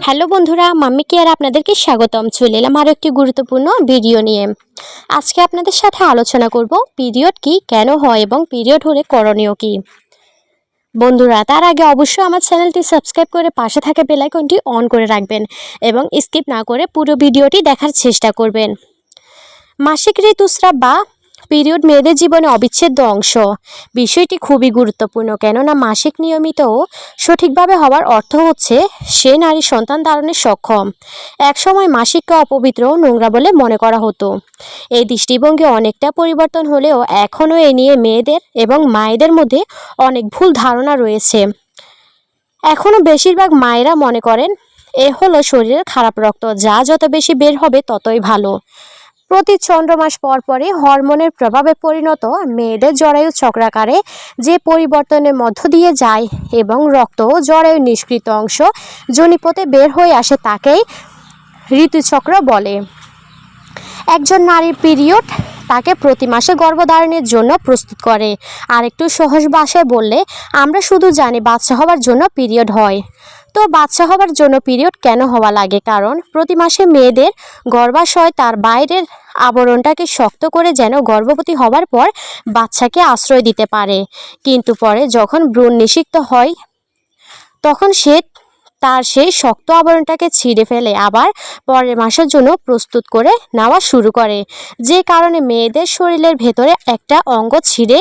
Hello বন্ধুরা, mummy care আপনাদেরকে স্বাগতম। চলে এলাম আরও একটি গুরুত্বপূর্ণ ভিডিও নিয়ে। আজকে আপনাদের সাথে আলোচনা করব পিরিয়ড কি, কেন হয় এবং পিরিয়ড হলে করণীয় কি। বন্ধুরা, তার আগে অবশ্যই আমার চ্যানেলটি সাবস্ক্রাইব করে পাশে থাকা বেল আইকনটি অন করে রাখবেন এবং স্কিপ না করে পুরো ভিডিওটি দেখার চেষ্টা করবেন। মাসিক ঋতুস্রাব বা পিরিয়ড মেয়েদের জীবনে অবিচ্ছেদ্য অংশ। বিষয়টি খুবই গুরুত্বপূর্ণ, কেননা মাসিক নিয়মিত ও সঠিকভাবে হওয়ার অর্থ হচ্ছে সে নারী সন্তান ধারণে সক্ষম। একসময় মাসিককে অপবিত্র ও নোংরা বলে মনে করা হতো। এই দৃষ্টিভঙ্গি অনেকটা পরিবর্তন হলেও এখনও এ নিয়ে মেয়েদের এবং মায়েদের মধ্যে অনেক ভুল ধারণা রয়েছে। এখনও বেশিরভাগ মায়েরা মনে করেন এ হলো শরীরের খারাপ রক্ত, যা যত বেশি বের হবে ততই ভালো। প্রতি চন্দ্রমাস পরপরই হরমোনের প্রভাবে পরিণত মেয়েদের জরায়ু চক্রাকারে যে পরিবর্তনের মধ্য দিয়ে যায় এবং রক্ত ও জরায়ু নিষ্কৃত অংশ যোনিপথে বের হয়ে আসে তাকেই ঋতুচক্র বলে। একজন নারীর পিরিয়ড তাকে প্রতি মাসে গর্ভধারণের জন্য প্রস্তুত করে। আর একটু সহজ ভাষায় বললে আমরা শুধু জানি বাচ্চা হওয়ার জন্য পিরিয়ড হয়। তো বাচ্চা হওয়ার জন্য পিরিয়ড কেন হওয়া লাগে? কারণ প্রতি মাসে মেয়েদের গর্ভাশয় তার বাইরের আবরণটাকে শক্ত করে যেন গর্ভবতী হওয়ার পর বাচ্চাকে আশ্রয় দিতে পারে। কিন্তু পরে যখন ভ্রূণ নিষিক্ত হয় তখন তার সেই শক্ত আবরণটাকে ছিঁড়ে ফেলে আবার পরের মাসের জন্য প্রস্তুত করে নেওয়া শুরু করে। যে কারণে মেয়েদের শরীরের ভেতরে একটা অঙ্গ ছিঁড়ে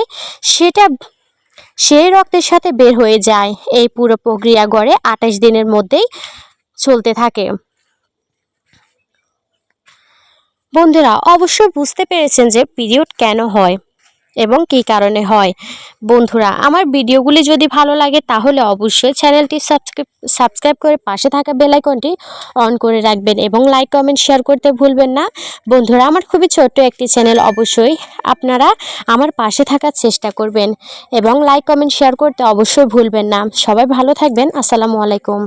সেটা সেই রক্তের সাথে বের হয়ে যায়। এই পুরো প্রক্রিয়া গড়ে 28 দিনের মধ্যেই চলতে থাকে। বন্ধুরা, অবশ্যই বুঝতে পেরেছেন যে পিরিয়ড কেন হয় এবং কী কারণে হয়। বন্ধুরা, আমার ভিডিওগুলি যদি ভালো লাগে তাহলে অবশ্যই চ্যানেলটি সাবস্ক্রাইব করে পাশে থাকা বেল আইকনটি অন করে রাখবেন এবং লাইক কমেন্ট শেয়ার করতে ভুলবেন না। বন্ধুরা, আমার খুবই ছোট্ট একটি চ্যানেল, অবশ্যই আপনারা আমার পাশে থাকার চেষ্টা করবেন এবং লাইক কমেন্ট শেয়ার করতে অবশ্যই ভুলবেন না। সবাই ভালো থাকবেন। আসসালামু আলাইকুম।